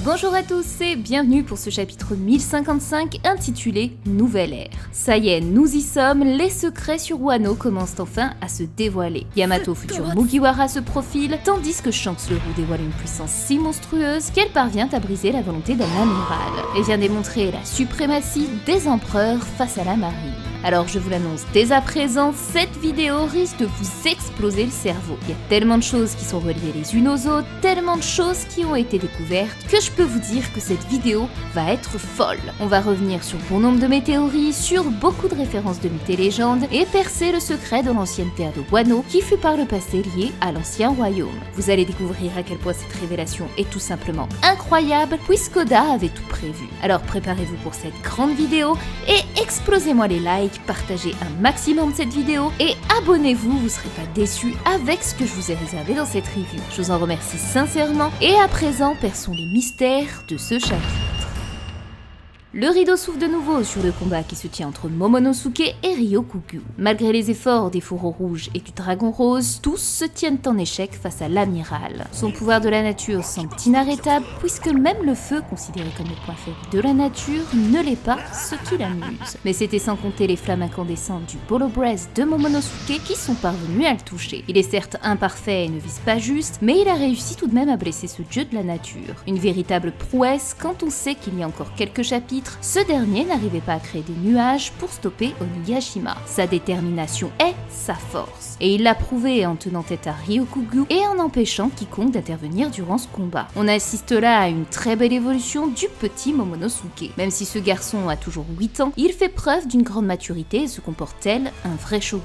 Bonjour à tous et bienvenue pour ce chapitre 1055 intitulé Nouvelle Ère. Ça y est, nous y sommes, les secrets sur Wano commencent enfin à se dévoiler. Yamato futur Mugiwara se profile, tandis que Shanks le Roux dévoile une puissance si monstrueuse qu'elle parvient à briser la volonté d'un amiral et vient démontrer la suprématie des empereurs face à la marine. Alors je vous l'annonce dès à présent, cette vidéo risque de vous exploser le cerveau. Il y a tellement de choses qui sont reliées les unes aux autres, tellement de choses qui ont été découvertes, que je peux vous dire que cette vidéo va être folle. On va revenir sur bon nombre de mes théories, sur beaucoup de références de mythes et légendes, et percer le secret de l'ancienne terre de Wano, qui fut par le passé liée à l'ancien royaume. Vous allez découvrir à quel point cette révélation est tout simplement incroyable, puisqu'Oda avait tout prévu. Alors préparez-vous pour cette grande vidéo, et explosez-moi les likes, partagez un maximum cette vidéo et abonnez-vous, vous ne serez pas déçus avec ce que je vous ai réservé dans cette review. Je vous en remercie sincèrement et à présent, perçons les mystères de ce chapitre. Le rideau s'ouvre de nouveau sur le combat qui se tient entre Momonosuke et Ryokugyu. Malgré les efforts des fourreaux rouges et du dragon rose, tous se tiennent en échec face à l'amiral. Son pouvoir de la nature semble inarrêtable puisque même le feu, considéré comme le point faible de la nature, ne l'est pas, ce qui l'amuse. Mais c'était sans compter les flammes incandescentes du Bolo Breath de Momonosuke qui sont parvenues à le toucher. Il est certes imparfait et ne vise pas juste, mais il a réussi tout de même à blesser ce dieu de la nature. Une véritable prouesse quand on sait qu'il y a encore quelques chapitres, ce dernier n'arrivait pas à créer des nuages pour stopper Onigashima. Sa détermination est sa force. Et il l'a prouvé en tenant tête à Ryokugyu et en empêchant quiconque d'intervenir durant ce combat. On assiste là à une très belle évolution du petit Momonosuke. Même si ce garçon a toujours 8 ans, il fait preuve d'une grande maturité et se comporte tel un vrai shogun.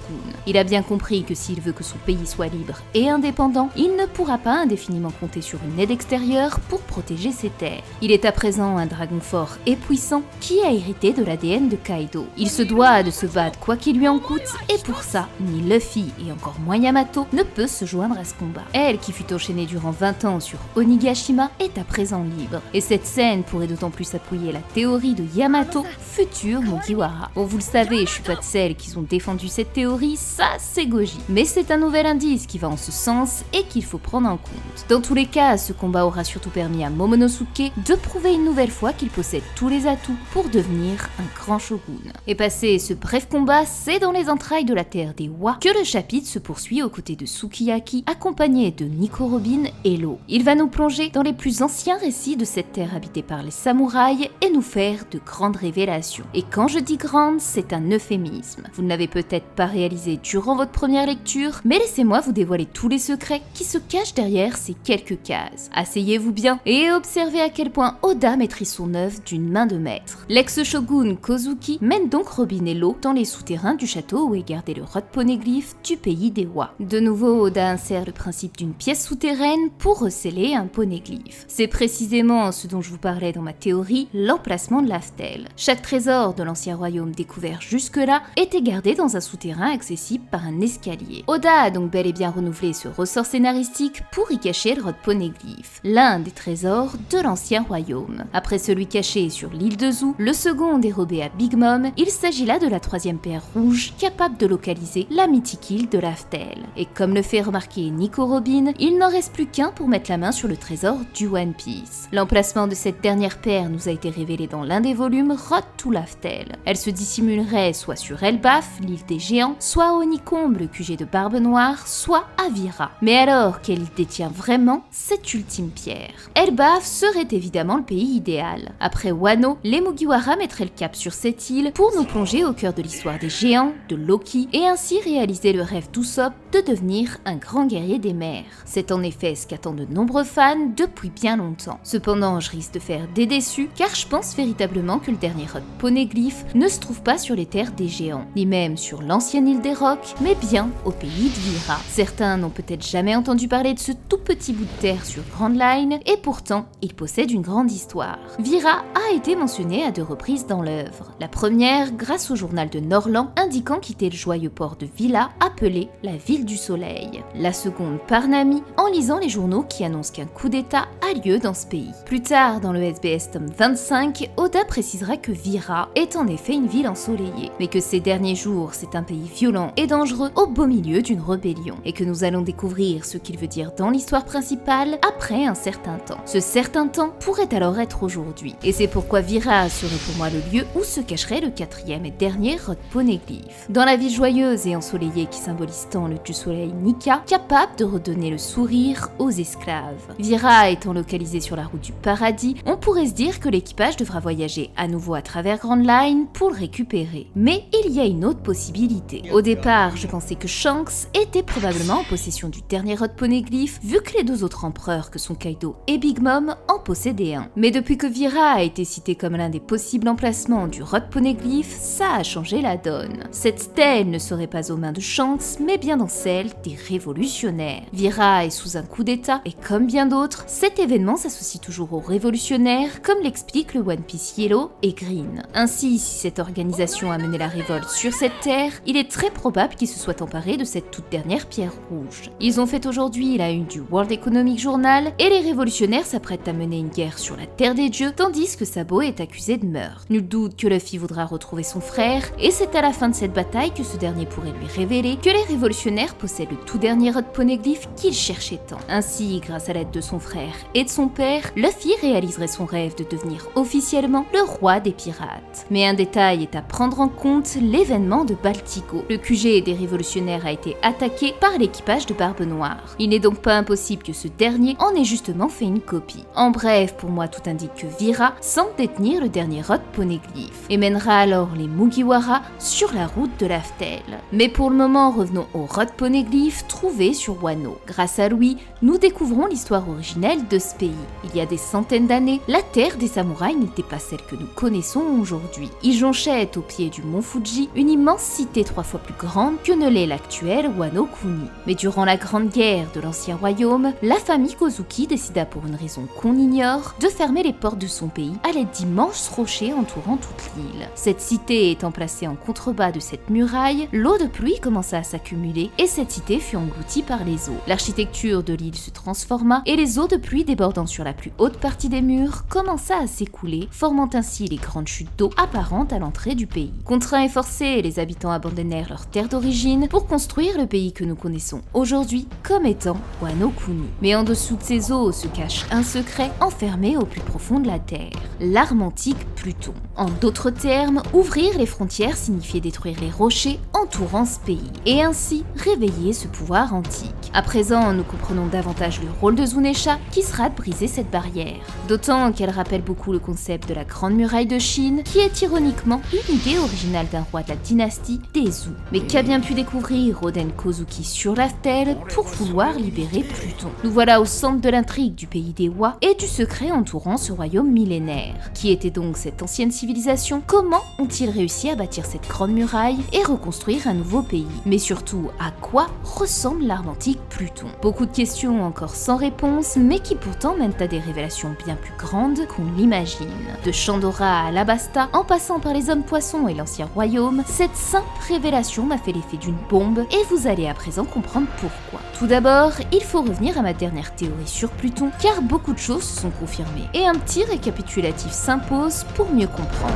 Il a bien compris que s'il veut que son pays soit libre et indépendant, il ne pourra pas indéfiniment compter sur une aide extérieure pour protéger ses terres. Il est à présent un dragon fort et puissant qui a hérité de l'ADN de Kaido. Il se doit de se battre quoi qu'il lui en coûte et pour ça, ni Luffy et encore moins Yamato ne peut se joindre à ce combat. Elle, qui fut enchaînée durant 20 ans sur Onigashima, est à présent libre. Et cette scène pourrait d'autant plus appuyer la théorie de Yamato, futur Mugiwara. Bon, vous le savez, je suis pas de celles qui ont défendu cette théorie, ça c'est Goji. Mais c'est un nouvel indice qui va en ce sens et qu'il faut prendre en compte. Dans tous les cas, ce combat aura surtout permis à Momonosuke de prouver une nouvelle fois qu'il possède tous les atouts pour devenir un grand shogun. Et passé ce bref combat, c'est dans les entrailles de la terre des Wa que le chapitre se poursuit aux côtés de Sukiyaki, accompagné de Nico Robin et Law. Il va nous plonger dans les plus anciens récits de cette terre habitée par les samouraïs et nous faire de grandes révélations. Et quand je dis grande, c'est un euphémisme. Vous ne l'avez peut-être pas réalisé durant votre première lecture, mais laissez-moi vous dévoiler tous les secrets qui se cachent derrière ces quelques cases. Asseyez-vous bien et observez à quel point Oda maîtrise son œuvre d'une main de maître. L'ex-shogun Kozuki mène donc Robin et Law dans les souterrains du château où est gardé le rod poneglyphe du pays des Wa. De nouveau, Oda insère le principe d'une pièce souterraine pour recéler un poneglyphe. C'est précisément ce dont je vous parlais dans ma théorie, l'emplacement de l'Aftel. Chaque trésor de l'ancien royaume découvert jusque-là était gardé dans un souterrain accessible par un escalier. Oda a donc bel et bien renouvelé ce ressort scénaristique pour y cacher le rod poneglyphe, l'un des trésors de l'ancien royaume. Après celui caché sur l'île de Zou, le second dérobé à Big Mom, il s'agit là de la troisième pierre rouge capable de localiser la mythique île de l'Aftel. Et comme le fait remarquer Nico Robin, il n'en reste plus qu'un pour mettre la main sur le trésor du One Piece. L'emplacement de cette dernière pierre nous a été révélé dans l'un des volumes Road to l'Aftel. Elle se dissimulerait soit sur Elbaf, l'île des géants, soit à Onikombe, le QG de Barbe Noire, soit à Vira. Mais alors, quelle île détient vraiment cette ultime pierre? Elbaf serait évidemment le pays idéal. Après Wano, les Mugiwara mettraient le cap sur cette île pour nous plonger au cœur de l'histoire des géants, de Loki, et ainsi réaliser le rêve d'Usopp de devenir un grand guerrier des mers. C'est en effet ce qu'attendent de nombreux fans depuis bien longtemps. Cependant, je risque de faire des déçus, car je pense véritablement que le dernier rod poneglyphe ne se trouve pas sur les terres des géants, ni même sur l'ancienne île des rocs, mais bien au pays de Vira. Certains n'ont peut-être jamais entendu parler de ce tout petit bout de terre sur Grand Line, et pourtant, il possède une grande histoire. Vira a été mentionné mentionnées à 2 reprises dans l'œuvre. La première, grâce au journal de Norland, indiquant quitter le joyeux port de Villa, appelé la ville du soleil. La seconde par Nami, en lisant les journaux qui annoncent qu'un coup d'état a lieu dans ce pays. Plus tard, dans le SBS tome 25, Oda précisera que Vira est en effet une ville ensoleillée, mais que ces derniers jours, c'est un pays violent et dangereux au beau milieu d'une rébellion, et que nous allons découvrir ce qu'il veut dire dans l'histoire principale après un certain temps. Ce certain temps pourrait alors être aujourd'hui, et c'est pourquoi Vira serait pour moi le lieu où se cacherait le 4e et dernier Rod Poneglyph. Dans la ville joyeuse et ensoleillée qui symbolise tant le dieu soleil Nika, capable de redonner le sourire aux esclaves. Vira étant localisée sur la route du paradis, on pourrait se dire que l'équipage devra voyager à nouveau à travers Grand Line pour le récupérer. Mais il y a une autre possibilité. Au départ, je pensais que Shanks était probablement en possession du dernier Rod Poneglyph, vu que les 2 autres empereurs que sont Kaido et Big Mom en possédaient un. Mais depuis que Vira a été cité comme l'un des possibles emplacements du Rod Poneglyph, ça a changé la donne. Cette stèle ne serait pas aux mains de Shanks, mais bien dans celle des révolutionnaires. Vira est sous un coup d'état, et comme bien d'autres, cet événement s'associe toujours aux révolutionnaires, comme l'explique le One Piece Yellow et Green. Ainsi, si cette organisation a mené la révolte sur cette terre, il est très probable qu'ils se soient emparés de cette toute dernière pierre rouge. Ils ont fait aujourd'hui la une du World Economic Journal, et les révolutionnaires s'apprêtent à mener une guerre sur la terre des dieux, tandis que Sabo est accusé de meurtre. Nul doute que Luffy voudra retrouver son frère, et c'est à la fin de cette bataille que ce dernier pourrait lui révéler que les révolutionnaires possèdent le tout dernier Rod Poneglyph qu'il cherchait tant. Ainsi, grâce à l'aide de son frère et de son père, Luffy réaliserait son rêve de devenir officiellement le roi des pirates. Mais un détail est à prendre en compte, l'événement de Baltigo. Le QG des révolutionnaires a été attaqué par l'équipage de Barbe Noire. Il n'est donc pas impossible que ce dernier en ait justement fait une copie. En bref, pour moi tout indique que Vira semble détenir le dernier Rod Poneglyph et mènera alors les Mugiwara sur la route de Laftel. Mais pour le moment, revenons au Rod Poneglyph trouvé sur Wano. Grâce à lui, nous découvrons l'histoire originelle de ce pays. Il y a des centaines d'années, la terre des samouraïs n'était pas celle que nous connaissons aujourd'hui. Ils jonchaient au pied du mont Fuji une immense cité 3 fois plus grande que ne l'est l'actuelle Wano Kuni. Mais durant la grande guerre de l'ancien royaume, la famille Kozuki décida pour une raison qu'on ignore de fermer les portes de son pays à l'aide d'immenses rochers entourant toute l'île. Cette cité étant placée en contrebas de cette muraille, l'eau de pluie commença à s'accumuler et cette cité fut engloutie par les eaux. L'architecture de l'île se transforma et les eaux de pluie débordant sur la plus haute partie des murs commença à s'écouler, formant ainsi les grandes chutes d'eau apparentes à l'entrée du pays. Contraints et forcés, les habitants abandonnèrent leur terre d'origine pour construire le pays que nous connaissons aujourd'hui comme étant Wano Kuni. Mais en dessous de ces eaux se cache un secret enfermé au plus profond de la terre, l'arme antique Pluton. En d'autres termes, ouvrir les frontières signifiait détruire les rochers entourant ce pays, et ainsi réveiller ce pouvoir antique. À présent, nous comprenons davantage le rôle de Zunesha qui sera de briser cette barrière. D'autant qu'elle rappelle beaucoup le concept de la Grande Muraille de Chine, qui est ironiquement une idée originale d'un roi de la dynastie des Zhou. Mais qu'a bien pu découvrir Oden Kozuki sur Laftel pour vouloir libérer Pluton? Nous voilà au centre de l'intrigue du pays des Wa et du secret entourant ce royaume millénaire. Qui était donc cette ancienne civilisation? Comment ont-ils réussi à bâtir cette grande muraille et reconstruire un nouveau pays? Mais surtout, à quoi ressemble l'arme antique Pluton? Beaucoup de questions encore sans réponse, mais qui pourtant mènent à des révélations bien plus grandes qu'on l'imagine. De Chandora à Alabasta, en passant par les hommes poissons et l'ancien royaume, cette simple révélation m'a fait l'effet d'une bombe et vous allez à présent comprendre pourquoi. Tout d'abord, il faut revenir à ma dernière théorie sur Pluton, car beaucoup de choses se sont confirmées, et un petit récapitulatif s'impose pour mieux comprendre.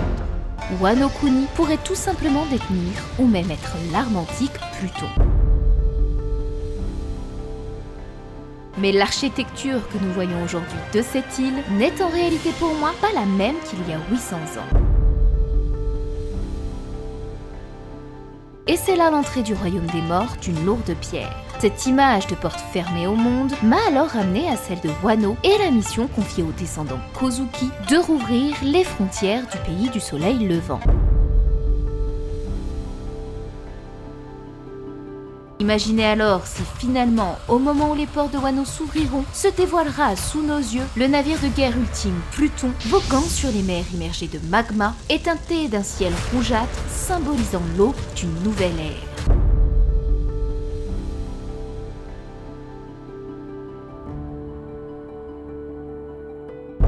Wano Kuni pourrait tout simplement détenir ou même être l'arme antique Pluton. Mais l'architecture que nous voyons aujourd'hui de cette île n'est en réalité pour moi pas la même qu'il y a 800 ans. Et c'est là l'entrée du royaume des morts d'une lourde pierre. Cette image de porte fermée au monde m'a alors ramené à celle de Wano et la mission confiée aux descendants Kozuki de rouvrir les frontières du pays du soleil levant. Imaginez alors si finalement, au moment où les ports de Wano s'ouvriront, se dévoilera sous nos yeux le navire de guerre ultime Pluton, voguant sur les mers immergées de magma et teinté d'un ciel rougeâtre symbolisant l'aube d'une nouvelle ère.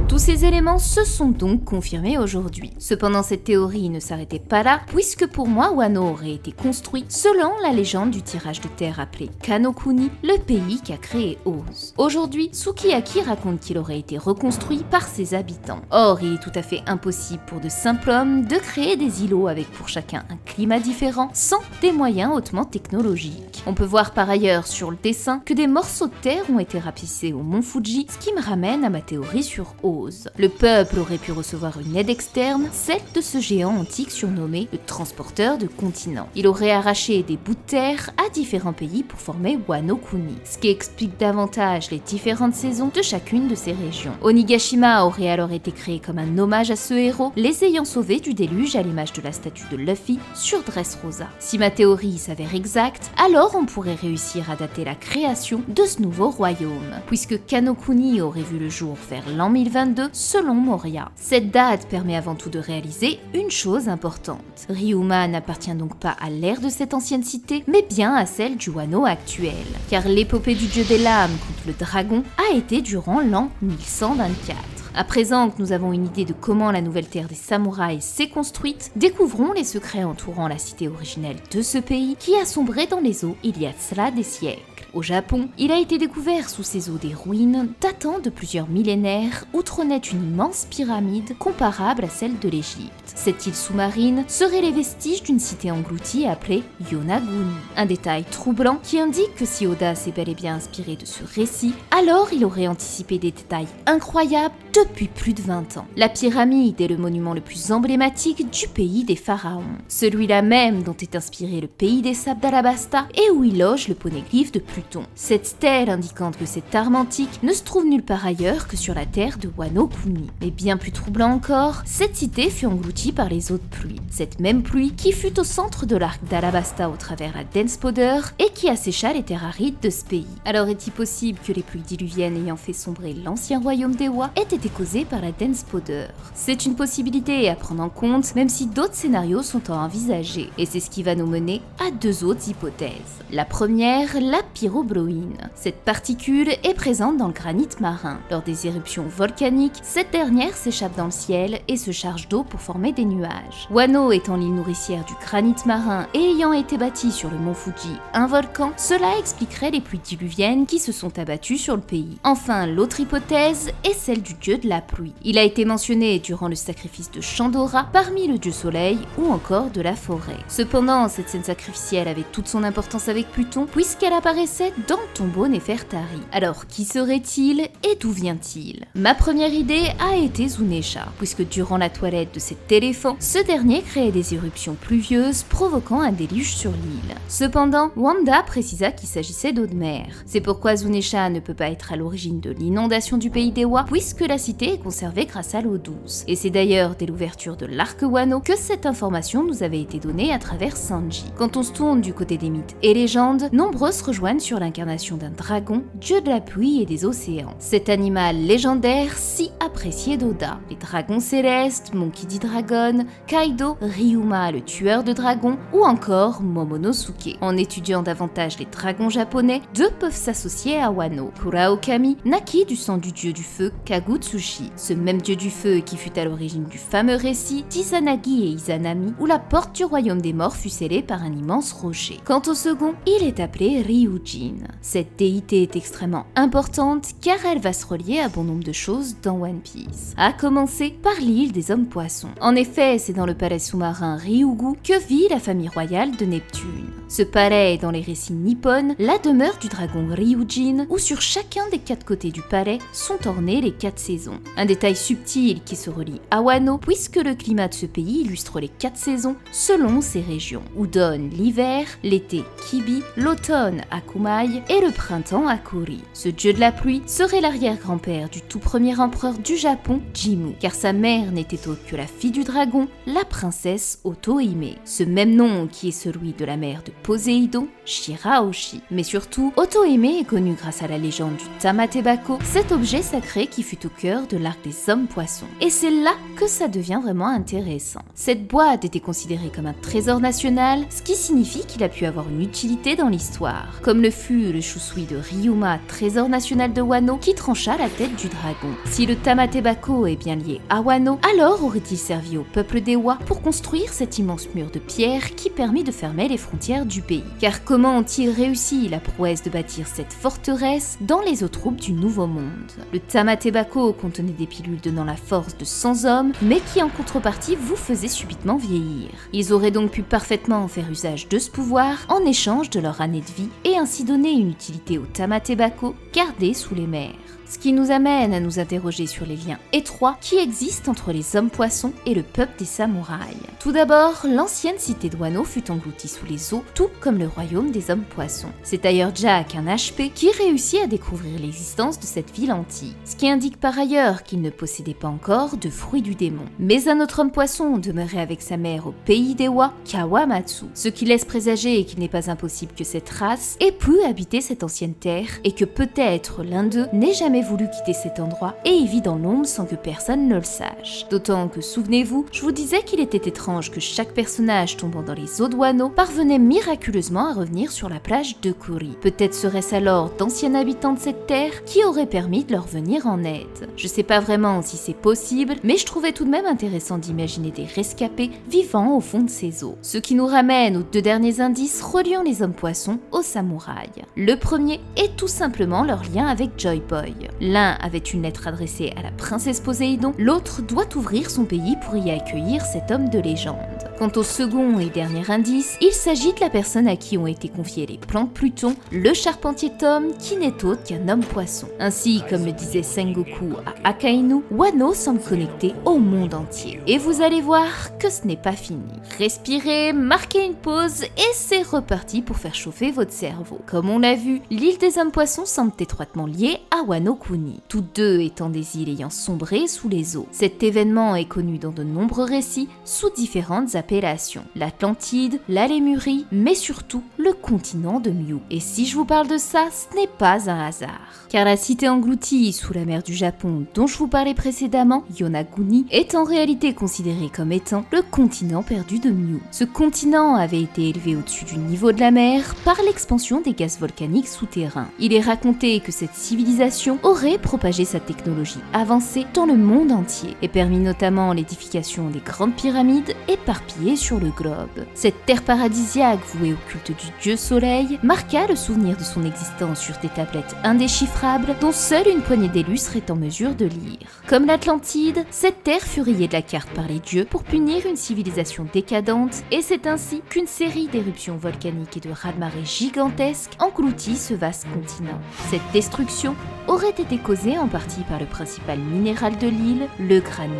Tout Tous ces éléments se sont donc confirmés aujourd'hui. Cependant, cette théorie ne s'arrêtait pas là, puisque pour moi, Wano aurait été construit selon la légende du tirage de terre appelé Kanokuni, le pays qu'a créé Oz. Aujourd'hui, Sukiyaki raconte qu'il aurait été reconstruit par ses habitants. Or, il est tout à fait impossible pour de simples hommes de créer des îlots avec pour chacun un climat différent sans des moyens hautement technologiques. On peut voir par ailleurs sur le dessin que des morceaux de terre ont été rapissés au mont Fuji, ce qui me ramène à ma théorie sur Oz. Le peuple aurait pu recevoir une aide externe, celle de ce géant antique surnommé le transporteur de continents. Il aurait arraché des bouts de terre à différents pays pour former Wano Kuni, ce qui explique davantage les différentes saisons de chacune de ces régions. Onigashima aurait alors été créé comme un hommage à ce héros, les ayant sauvés du déluge à l'image de la statue de Luffy sur Dressrosa. Si ma théorie s'avère exacte, alors on pourrait réussir à dater la création de ce nouveau royaume, puisque Kanokuni aurait vu le jour vers l'an 1022 selon Moria. Cette date permet avant tout de réaliser une chose importante. Ryuma n'appartient donc pas à l'ère de cette ancienne cité, mais bien à celle du Wano actuel, car l'épopée du dieu des lames contre le dragon a été durant l'an 1124. À présent que nous avons une idée de comment la nouvelle terre des samouraïs s'est construite, découvrons les secrets entourant la cité originelle de ce pays qui a sombré dans les eaux il y a cela des siècles. Au Japon, il a été découvert sous ces eaux des ruines datant de plusieurs millénaires où trônait une immense pyramide comparable à celle de l'Égypte. Cette île sous-marine serait les vestiges d'une cité engloutie appelée Yonaguni. Un détail troublant qui indique que si Oda s'est bel et bien inspiré de ce récit, alors il aurait anticipé des détails incroyables depuis plus de 20 ans. La pyramide est le monument le plus emblématique du pays des pharaons, celui-là même dont est inspiré le pays des sables d'Alabasta et où il loge le poneglyphe de Pluton. Cette stèle indiquant que cette arme antique ne se trouve nulle part ailleurs que sur la terre de Wano Kuni. Mais bien plus troublant encore, cette cité fut engloutie par les eaux de pluie. Cette même pluie qui fut au centre de l'arc d'Alabasta au travers la dense Powder et qui assécha les terres arides de ce pays. Alors est-il possible que les pluies diluviennes ayant fait sombrer l'ancien royaume d'Ewa aient été causées par la dense Powder? C'est une possibilité à prendre en compte, même si d'autres scénarios sont à envisager. Et c'est ce qui va nous mener à deux autres hypothèses. La première, la pyrobroïne. Cette particule est présente dans le granit marin. Lors des éruptions volcaniques, cette dernière s'échappe dans le ciel et se charge d'eau pour former des nuages. Wano étant l'île nourricière du granit marin et ayant été bâtie sur le mont Fuji, un volcan, cela expliquerait les pluies diluviennes qui se sont abattues sur le pays. Enfin, l'autre hypothèse est celle du dieu de la pluie. Il a été mentionné durant le sacrifice de Chandora parmi le dieu soleil ou encore de la forêt. Cependant, cette scène sacrificielle avait toute son importance avec Pluton puisqu'elle apparaissait dans le tombeau Néfertari. Alors, qui serait-il et d'où vient-il? Ma première idée a été Zunesha, puisque durant la toilette de cet éléphant, ce dernier créait des éruptions pluvieuses provoquant un déluge sur l'île. Cependant, Wanda précisa qu'il s'agissait d'eau de mer. C'est pourquoi Zunesha ne peut pas être à l'origine de l'inondation du pays d'Ewa, puisque la cité est conservée grâce à l'eau douce. Et c'est d'ailleurs dès l'ouverture de l'arc Wano que cette information nous avait été donnée à travers Sanji. Quand on se tourne du côté des mythes et légendes, nombreux se rejoignent sur l'incarnation d'un dragon, dieu de la pluie et des océans. Cet animal légendaire si apprécié d'Oda. Les dragons célestes, Monkey D. Dragon, Kaido, Ryuma le tueur de dragons ou encore Momonosuke. En étudiant davantage les dragons japonais, deux peuvent s'associer à Wano. Kuraokami naquit du sang du dieu du feu Kagutsushi, ce même dieu du feu qui fut à l'origine du fameux récit d'Izanagi et Izanami où la porte du royaume des morts fut scellée par un immense rocher. Quant au second, il est appelé Ryujin. Cette déité est extrêmement importante car elle va se relier à bon nombre de choses dans One Piece. À commencer par l'île des hommes poissons. En effet, c'est dans le palais sous-marin Ryugu que vit la famille royale de Neptune. Ce palais est dans les récits nippons la demeure du dragon Ryujin où sur chacun des 4 côtés du palais sont ornées les 4 saisons. Un détail subtil qui se relie à Wano puisque le climat de ce pays illustre les 4 saisons selon ses régions. Udon l'hiver, l'été Kibi, l'automne Akumai et le printemps Akuri. Ce dieu de la pluie serait l'arrière-grand-père du tout premier empereur du Japon, Jimmu, car sa mère n'était autre que la fille du dragon, la princesse Otohime. Ce même nom qui est celui de la mère de Poséidon, Shirahoshi. Mais surtout, Otohime est connue grâce à la légende du Tamatebako, cet objet sacré qui fut au cœur de l'arc des hommes poissons. Et c'est là que ça devient vraiment intéressant. Cette boîte était considérée comme un trésor national, ce qui signifie qu'il a pu avoir une utilité dans l'histoire, comme le fut le Shusui de Ryuma, trésor national de Wano, qui trancha la tête du dragon. Si le Tamatebako est bien lié à Wano, alors aurait-il servi au peuple d'Ewa pour construire cet immense mur de pierre qui permet de fermer les frontières du pays. Car comment ont-ils réussi la prouesse de bâtir cette forteresse dans les eaux troubles du Nouveau Monde? Le Tamatebako contenait des pilules donnant la force de 100 hommes, mais qui en contrepartie vous faisaient subitement vieillir. Ils auraient donc pu parfaitement faire usage de ce pouvoir en échange de leur année de vie et ainsi donner une utilité au Tamatebako gardé sous les mers. Ce qui nous amène à nous interroger sur les liens étroits qui existent entre les hommes-poissons et le peuple des samouraïs. Tout d'abord, l'ancienne cité de Wano fut engloutie sous les eaux, tout comme le royaume des hommes-poissons. C'est d'ailleurs Jack, un HP, qui réussit à découvrir l'existence de cette ville antique, ce qui indique par ailleurs qu'il ne possédait pas encore de fruits du démon. Mais un autre homme-poisson demeurait avec sa mère au pays d'Ewa, Kawamatsu, ce qui laisse présager qu'il n'est pas impossible que cette race ait pu habiter cette ancienne terre et que peut-être l'un d'eux n'ait jamais voulu quitter cet endroit et y vit dans l'ombre sans que personne ne le sache. D'autant que, souvenez-vous, je vous disais qu'il était étrange que chaque personnage tombant dans les eaux de Wano parvenait miraculeusement à revenir sur la plage de Kuri. Peut-être serait-ce alors d'anciens habitants de cette terre qui auraient permis de leur venir en aide. Je sais pas vraiment si c'est possible, mais je trouvais tout de même intéressant d'imaginer des rescapés vivant au fond de ces eaux. Ce qui nous ramène aux deux derniers indices reliant les hommes-poissons aux samouraïs. Le premier est tout simplement leur lien avec Joy Boy. L'un avait une lettre adressée à la princesse Poséidon, l'autre doit ouvrir son pays pour y accueillir cet homme de légende. Quant au second et dernier indice, il s'agit de la personne à qui ont été confiés les plans de Pluton, le charpentier Tom, qui n'est autre qu'un homme-poisson. Ainsi, comme le disait Sengoku à Akainu, Wano semble connecté au monde entier. Et vous allez voir que ce n'est pas fini. Respirez, marquez une pause et c'est reparti pour faire chauffer votre cerveau. Comme on l'a vu, l'île des hommes-poissons semble étroitement liée à Wano Kuni, toutes deux étant des îles ayant sombré sous les eaux. Cet événement est connu dans de nombreux récits sous différentes appellations. L'Atlantide, la Lémurie, mais surtout le continent de Miu. Et si je vous parle de ça, ce n'est pas un hasard. Car la cité engloutie sous la mer du Japon dont je vous parlais précédemment, Yonaguni, est en réalité considérée comme étant le continent perdu de Miu. Ce continent avait été élevé au-dessus du niveau de la mer par l'expansion des gaz volcaniques souterrains. Il est raconté que cette civilisation aurait propagé sa technologie avancée dans le monde entier et permis notamment l'édification des grandes pyramides éparpillées sur le globe. Cette terre paradisiaque vouée au culte du dieu soleil marqua le souvenir de son existence sur des tablettes indéchiffrables dont seule une poignée d'élus serait en mesure de lire. Comme l'Atlantide, cette terre fut rayée de la carte par les dieux pour punir une civilisation décadente et c'est ainsi qu'une série d'éruptions volcaniques et de raz-de-marée gigantesques engloutit ce vaste continent. Cette destruction aurait été causée en partie par le principal minéral de l'île, le granit.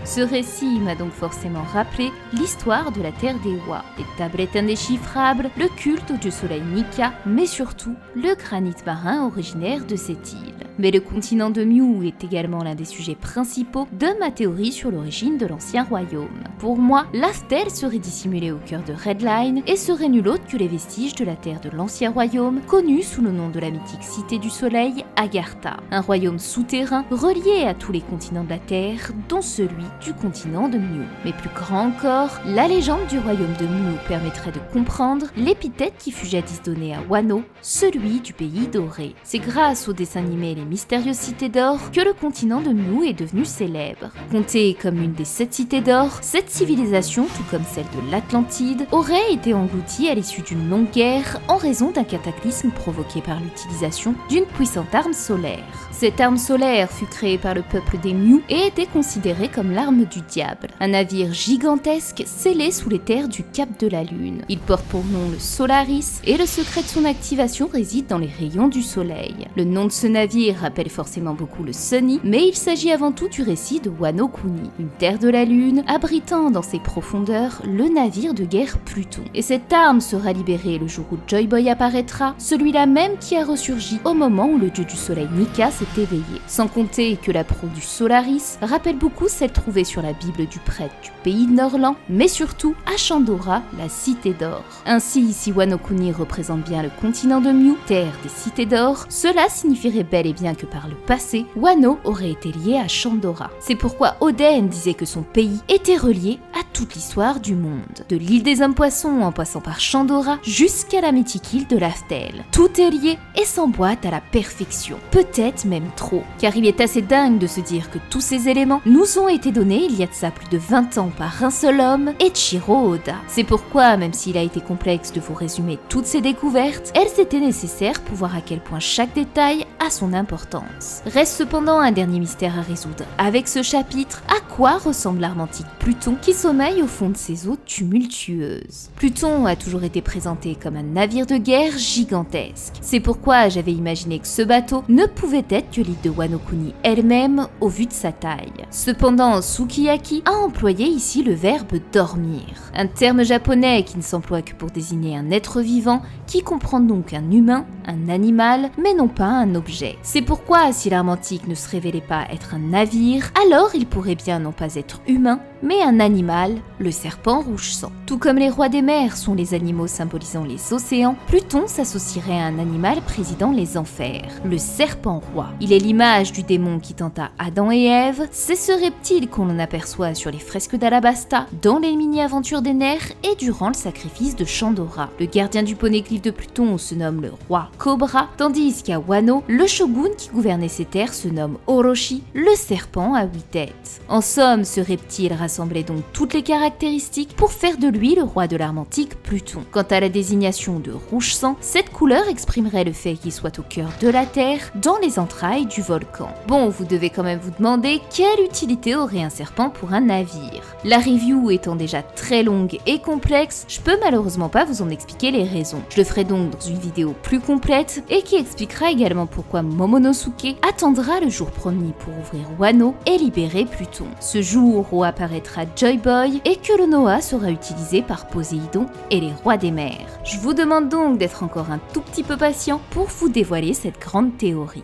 Ce récit m'a donc forcément rappelé l'histoire de la terre d'Ewa, les tablettes indéchiffrables, le culte au dieu soleil Nika, mais surtout le granit marin originaire de cette île. Mais le continent de Miu est également l'un des sujets principaux de ma théorie sur l'origine de l'ancien royaume. Pour moi, la stèle serait dissimulée au cœur de Redline et serait nul autre que les vestiges de la terre de l'ancien royaume, connu sous le nom de la mythique cité du soleil, Agartha. Un royaume souterrain relié à tous les continents de la Terre, dont celui du continent de Miu. Mais plus grand encore, la légende du royaume de Miu permettrait de comprendre l'épithète qui fut jadis donnée à Wano, celui du pays doré. C'est grâce au dessin animé Les Mystérieuses Cités d'Or que le continent de Miu est devenu célèbre. Comptée comme une des 7 cités d'or, cette civilisation, tout comme celle de l'Atlantide, aurait été engloutie à l'issue d'une longue guerre en raison d'un cataclysme provoqué par l'utilisation d'une puissante arme solaire. Cette arme solaire fut créée par le peuple des Miu et était considérée comme l'arme du diable, un navire gigantesque scellé sous les terres du Cap de la Lune. Il porte pour nom le Solaris et le secret de son activation réside dans les rayons du soleil. Le nom de ce navire rappelle forcément beaucoup le Sunny, mais il s'agit avant tout du récit de Wano Kuni, une terre de la Lune abritant dans ses profondeurs le navire de guerre Pluton. Et cette arme sera libérée le jour où Joy Boy apparaîtra, celui-là même qui a ressurgi au moment où le dieu du soleil Nika s'est éveillé. Sans compter que la proue du Solaris rappelle beaucoup celle trouvée sur la Bible du prêtre du pays de Norland, mais surtout à Chandora, la cité d'or. Ainsi, si Wano Kuni représente bien le continent de Miu, terre des cités d'or, cela signifierait bel et bien que par le passé, Wano aurait été lié à Chandora. C'est pourquoi Oden disait que son pays était relié à tous toute l'histoire du monde. De l'île des hommes poissons en passant par Chandora jusqu'à la mythique île de Laftel. Tout est lié et s'emboîte à la perfection, peut-être même trop. Car il est assez dingue de se dire que tous ces éléments nous ont été donnés il y a de ça plus de 20 ans par un seul homme, Eiichiro Oda. C'est pourquoi, même s'il a été complexe de vous résumer toutes ces découvertes, elles étaient nécessaires pour voir à quel point chaque détail a son importance. Reste cependant un dernier mystère à résoudre avec ce chapitre: à quoi ressemble l'armantique Pluton qui sommeille au fond de ses eaux tumultueuses? Pluton a toujours été présenté comme un navire de guerre gigantesque. C'est pourquoi j'avais imaginé que ce bateau ne pouvait être que l'île de Wano Kuni elle-même au vu de sa taille. Cependant, Sukiyaki a employé ici le verbe dormir, un terme japonais qui ne s'emploie que pour désigner un être vivant qui comprend donc un humain, un animal, mais non pas un objet. C'est pourquoi si l'armantique ne se révélait pas être un navire, alors il pourrait bien non pas être humain, mais un animal, le serpent rouge sang. Tout comme les rois des mers sont les animaux symbolisant les océans, Pluton s'associerait à un animal présidant les enfers, le serpent roi. Il est l'image du démon qui tenta Adam et Ève, c'est ce reptile qu'on en aperçoit sur les fresques d'Alabasta, dans les mini-aventures des nerfs et durant le sacrifice de Chandora. Le gardien du poneglyphe de Pluton se nomme le roi Cobra, tandis qu'à Wano, le shogun qui gouvernait ces terres se nomme Orochi, le serpent à 8 têtes. En somme, ce reptile rassemblait donc toutes les caractéristiques pour faire de lui le roi de l'armantique Pluton. Quant à la désignation de rouge sang, cette couleur exprimerait le fait qu'il soit au cœur de la Terre, dans les entrailles du volcan. Bon, vous devez quand même vous demander quelle utilité aurait un serpent pour un navire. La review étant déjà très longue et complexe, je peux malheureusement pas vous en expliquer les raisons. Je le ferai donc dans une vidéo plus complète et qui expliquera également pourquoi Momonosuke attendra le jour promis pour ouvrir Wano et libérer Pluton. Ce jour où apparaîtra Joy Boy et que le Noah sera utilisé par Poséidon et les rois des mers. Je vous demande donc d'être encore un tout petit peu patient pour vous dévoiler cette grande théorie.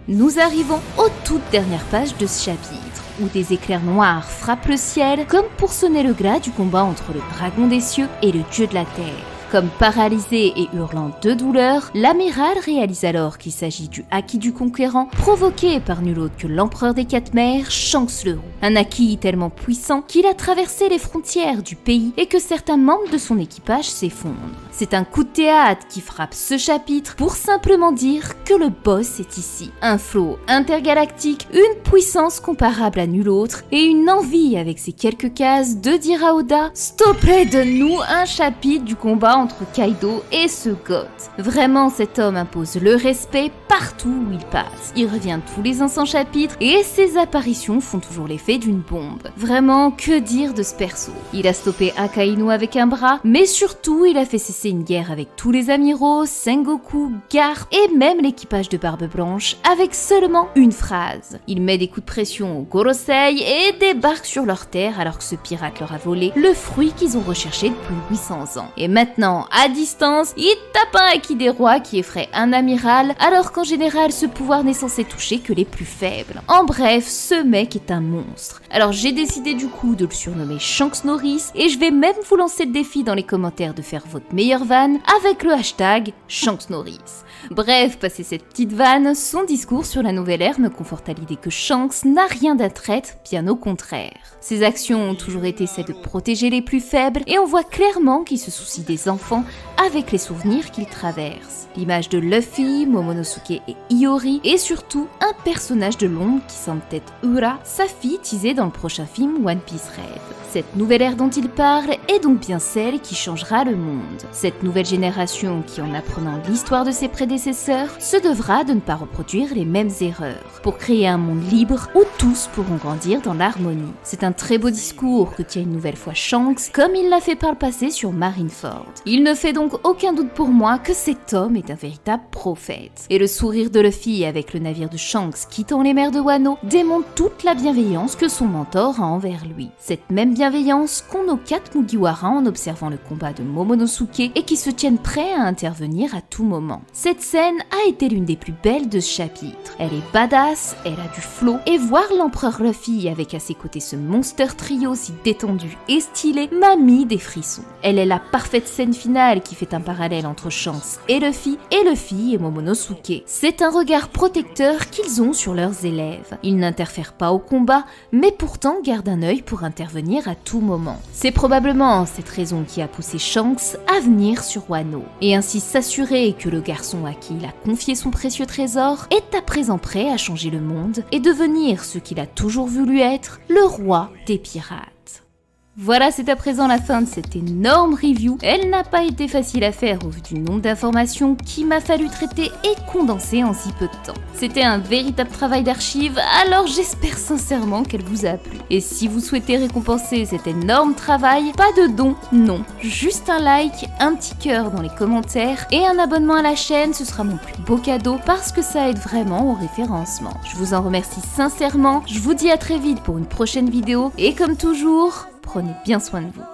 Nous arrivons aux toutes dernières pages de ce chapitre, où des éclairs noirs frappent le ciel comme pour sonner le glas du combat entre le dragon des cieux et le dieu de la terre. Comme paralysé et hurlant de douleur, l'amiral réalise alors qu'il s'agit du Haki du conquérant, provoqué par nul autre que l'empereur des quatre mers, Shanks le Roux. Un Haki tellement puissant qu'il a traversé les frontières du pays et que certains membres de son équipage s'effondrent. C'est un coup de théâtre qui frappe ce chapitre pour simplement dire que le boss est ici. Un flot intergalactique, une puissance comparable à nul autre et une envie avec ces quelques cases de dire à Oda « S'il te plaît, donne-nous un chapitre du combat entre Kaido et ce goth ». Vraiment, cet homme impose le respect partout où il passe. Il revient tous les 500 chapitres et ses apparitions font toujours l'effet d'une bombe. Vraiment, que dire de ce perso? Il a stoppé Akainu avec un bras, mais surtout il a fait cesser une guerre avec tous les amiraux, Sengoku, Garp et même l'équipage de Barbe Blanche avec seulement une phrase. Il met des coups de pression au Gorosei et débarque sur leur terre alors que ce pirate leur a volé le fruit qu'ils ont recherché depuis 800 ans. Et maintenant, à distance, il tape un Haki des rois qui effraie un amiral alors qu'en général ce pouvoir n'est censé toucher que les plus faibles. En bref, ce mec est un monstre. Alors j'ai décidé du coup de le surnommer Shanks Norris et je vais même vous lancer le défi dans les commentaires de faire votre meilleure vanne avec le hashtag Shanks Norris. Bref, passé cette petite vanne, son discours sur la nouvelle ère me conforte à l'idée que Shanks n'a rien d'un traître, bien au contraire. Ses actions ont toujours été celles de protéger les plus faibles et on voit clairement qu'il se soucie des enfants avec les souvenirs qu'il traverse. L'image de Luffy, Momonosuke et Iori et surtout un personnage de l'ombre qui semble être Ura, sa fille teasée dans le prochain film One Piece Red. Cette nouvelle ère dont il parle est donc bien celle qui changera le monde. Cette nouvelle génération qui, en apprenant l'histoire de ses prédécesseurs, se devra de ne pas reproduire les mêmes erreurs, pour créer un monde libre où tous pourront grandir dans l'harmonie. C'est un très beau discours que tient une nouvelle fois Shanks, comme il l'a fait par le passé sur Marineford. Il ne fait donc aucun doute pour moi que cet homme est un véritable prophète. Et le sourire de Luffy avec le navire de Shanks quittant les mers de Wano démontre toute la bienveillance que son mentor a envers lui. Cette même bienveillance qu'ont nos 4 Mugiwara en observant le combat de Momonosuke et qui se tiennent prêts à intervenir à tout moment. Cette scène a été l'une des plus belles de ce chapitre. Elle est badass, elle a du flow, et voir l'empereur Luffy avec à ses côtés ce monster trio si détendu et stylé m'a mis des frissons. Elle est la parfaite scène finale qui fait un parallèle entre Shanks et Luffy et Momonosuke. c'est un regard protecteur qu'ils ont sur leurs élèves. Ils n'interfèrent pas au combat, mais pourtant gardent un œil pour intervenir à tout moment. C'est probablement cette raison qui a poussé Shanks à venir sur Wano, et ainsi s'assurer que le garçon à qui il a confié son précieux trésor est à présent prêt à changer le monde et devenir ce qu'il a toujours voulu être, le roi des pirates. Voilà, c'est à présent la fin de cette énorme review. Elle n'a pas été facile à faire au vu du nombre d'informations qu'il m'a fallu traiter et condenser en si peu de temps. C'était un véritable travail d'archive, alors j'espère sincèrement qu'elle vous a plu. Et si vous souhaitez récompenser cet énorme travail, pas de don, non. Juste un like, un petit cœur dans les commentaires et un abonnement à la chaîne, ce sera mon plus beau cadeau parce que ça aide vraiment au référencement. Je vous en remercie sincèrement, je vous dis à très vite pour une prochaine vidéo et comme toujours, prenez bien soin de vous.